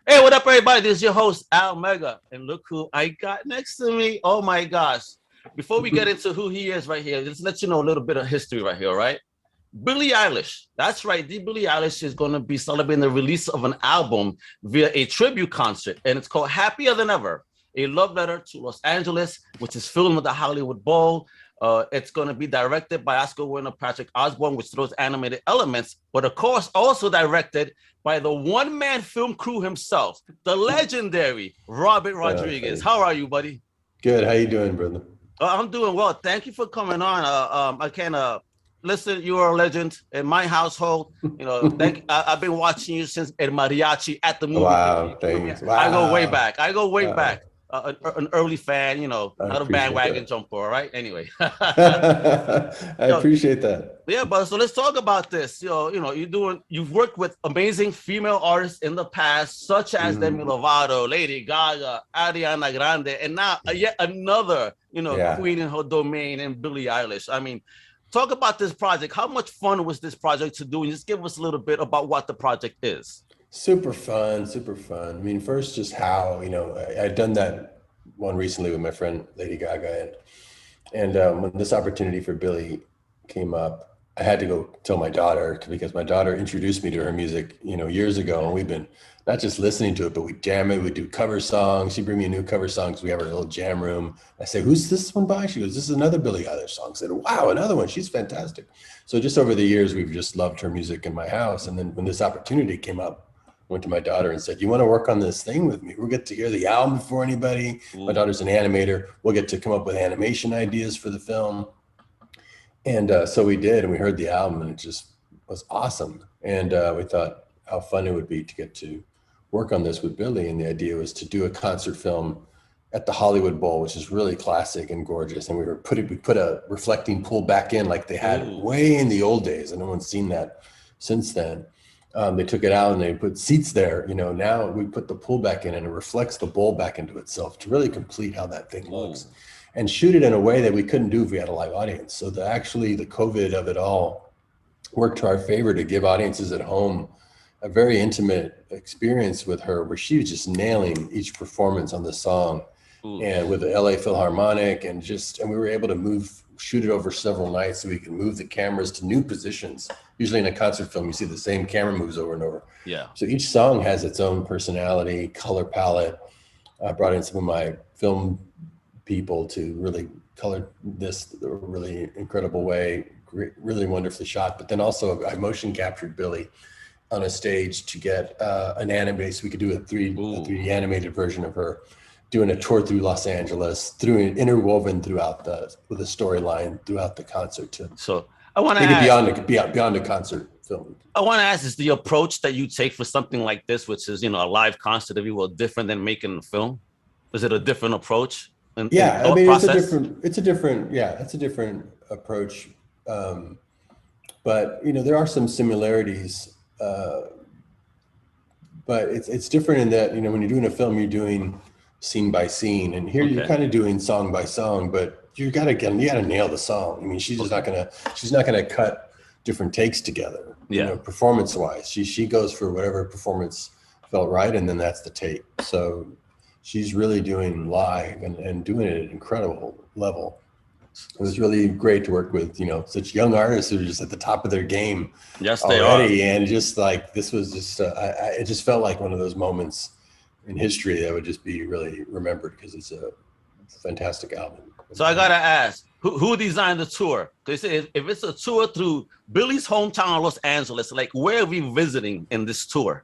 Hey, what up, everybody? This is your host, Al Mega. And look who I got next to me. Oh my gosh. Before we get into who he is right here, let's let you know a little bit of history right here, all right? Billie Eilish. That's right. The Billie Eilish is going to be celebrating the release of an album via a tribute concert, and it's called Happier Than Ever, a love letter to Los Angeles, which is filmed at the Hollywood Bowl. It's going to be directed by Oscar winner Patrick Osborne, which throws animated elements, but of course also directed by the one-man film crew himself, the legendary Robert Rodriguez. How are you, buddy? Good. How you doing, brother? I'm doing well. Thank you for coming on. I can listen. You are a legend in my household. You know, I've been watching you since El Mariachi at the movie. Wow, thanks. Wow. I go way back. An early fan, you know, I not a bandwagon jumper. All right. Anyway, I appreciate that. Yeah, but so let's talk about this. You've worked with amazing female artists in the past, such as Demi Lovato, Lady Gaga, Ariana Grande, and now yet another, queen in her domain, and Billie Eilish. I mean, talk about this project. How much fun was this project to do? And just give us a little bit about what the project is. Super fun, super fun. I mean, first, just how, I'd done that one recently with my friend Lady Gaga. And when this opportunity for Billie came up, I had to go tell my daughter, because my daughter introduced me to her music, years ago. And we've been not just listening to it, but we jam it. We do cover songs. She'd bring me a new cover songs. We have our little jam room. I say, who's this one by? She goes, this is another Billie Eilish song. I said, wow, another one. She's fantastic. So just over the years, we've just loved her music in my house. And then when this opportunity came up, went to my daughter and said, you want to work on this thing with me? We'll get to hear the album before anybody. Ooh. My daughter's an animator. We'll get to come up with animation ideas for the film. And so we did, and we heard the album, and it just was awesome. And we thought how fun it would be to get to work on this with Billie. And the idea was to do a concert film at the Hollywood Bowl, which is really classic and gorgeous. And we put a reflecting pool back in like they had way in the old days. And no one's seen that since then. They took it out and they put seats there. Now we put the pool back in and it reflects the bowl back into itself to really complete how that thing looks, and shoot it in a way that we couldn't do if we had a live audience. So the COVID of it all worked to our favor to give audiences at home a very intimate experience with her, where she was just nailing each performance on the song. And with the LA Philharmonic, and we were able to shoot it over several nights so we could move the cameras to new positions. Usually in a concert film, you see the same camera moves over and over. Yeah. So each song has its own personality, color palette. I brought in some of my film people to really color this a really incredible way, really wonderfully shot. But then also I motion captured Billie on a stage to get an anime, so we could do a 3D animated version of her doing a tour through Los Angeles, interwoven with a storyline throughout the concert too. So I want to ask, beyond a concert film. I want to ask, is the approach that you take for something like this, which is a live concert, if you will, different than making a film? Is it a different approach? It's a different approach. But there are some similarities. But it's different in that when you're doing a film, you're doing scene by scene, and here you're kind of doing song by song, but you gotta nail the song. I mean, she's not gonna cut different takes together. Performance wise, she goes for whatever performance felt right, and then that's the take. So she's really doing live and doing it at an incredible level. It was really great to work with such young artists who are just at the top of their game. Yes, they already are. And just like this was just it just felt like one of those moments in history that would just be really remembered, because it's a fantastic album. So I gotta ask, who designed the tour? They say if it's a tour through Billie's hometown, Los Angeles, like where are we visiting in this tour?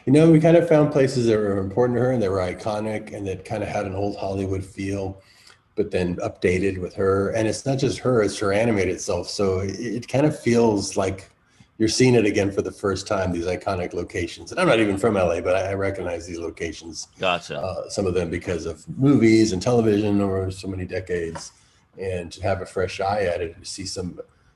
We kind of found places that were important to her and that were iconic and that kind of had an old Hollywood feel, but then updated with her. And it's not just her, it's her animated self. So it kind of feels like you're seeing it again for the first time, these iconic locations. And I'm not even from LA, but I recognize these locations. Gotcha. Some of them because of movies and television over so many decades. And to have a fresh eye at it, to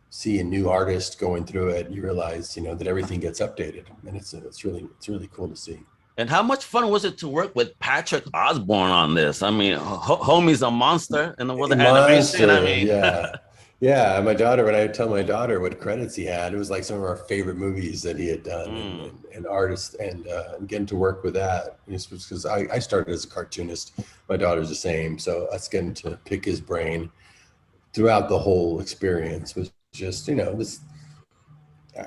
see a new artist going through it, you realize, that everything gets updated. And it's really cool to see. And how much fun was it to work with Patrick Osborne on this? I mean, homie's a monster in the world of animation. I mean, Yeah, my daughter, when I tell my daughter what credits he had, it was like some of our favorite movies that he had done and artists and getting to work with that. Because I started as a cartoonist. My daughter's the same. So us getting to pick his brain throughout the whole experience was just, this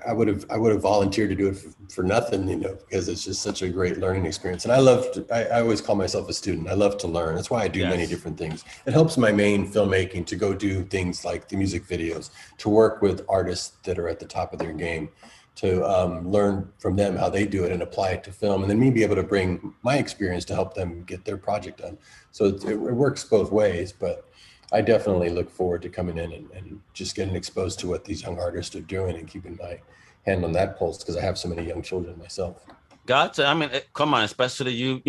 I would have volunteered to do it for nothing, because it's just such a great learning experience. And I always call myself a student. I love to learn. That's why I do many different things. It helps my main filmmaking to go do things like the music videos, to work with artists that are at the top of their game, to learn from them how they do it and apply it to film. And then me be able to bring my experience to help them get their project done. So it works both ways, but I definitely look forward to coming in and just getting exposed to what these young artists are doing and keeping my hand on that pulse because I have so many young children myself. Gotcha. I mean, come on, especially you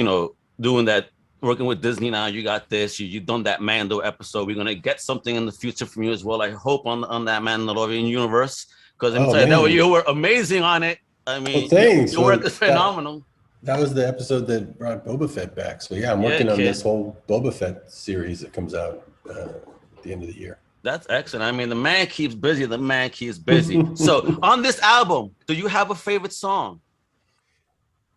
doing that, working with Disney now. You got this. You've done that Mando episode. We're gonna get something in the future from you as well. I hope on that Mandalorian universe, because you were amazing on it. I mean, thanks. Your work is phenomenal. That was the episode that brought Boba Fett back. So yeah, I'm working on this whole Boba Fett series that comes out at the end of the year. That's excellent. I mean, the man keeps busy. The man keeps busy. So on this album, do you have a favorite song?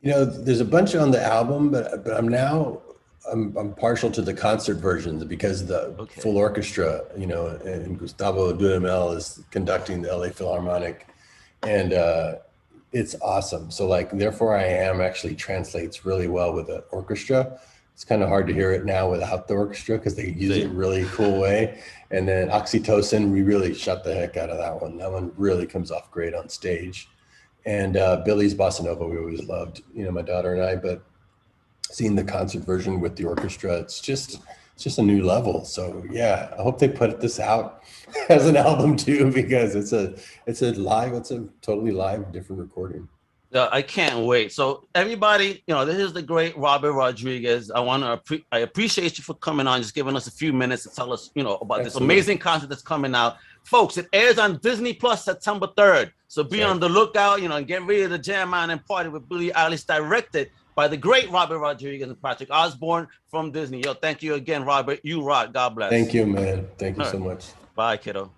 There's a bunch on the album, but I'm partial to the concert versions because the full orchestra, and Gustavo Dudamel is conducting the LA Philharmonic, and it's awesome. So like, Therefore I Am actually translates really well with the orchestra. It's kind of hard to hear it now without the orchestra because they use it really cool way. And then Oxytocin, we really shut the heck out of that one. That one really comes off great on stage. And Billy's Bossa Nova, we always loved, my daughter and I, but seeing the concert version with the orchestra, it's just a new level. So yeah, I hope they put this out as an album too, because it's a totally live, different recording. I can't wait. So everybody, this is the great Robert Rodriguez. I appreciate you for coming on, just giving us a few minutes to tell us, about this amazing concert that's coming out. Folks, it airs on Disney Plus September 3rd. So be on the lookout, and get ready to jam out and party with Billie Eilish, directed by the great Robert Rodriguez and Patrick Osborne from Disney. Thank you again, Robert. You rock. God bless. Thank you, man. Thank you so much. Bye, kiddo.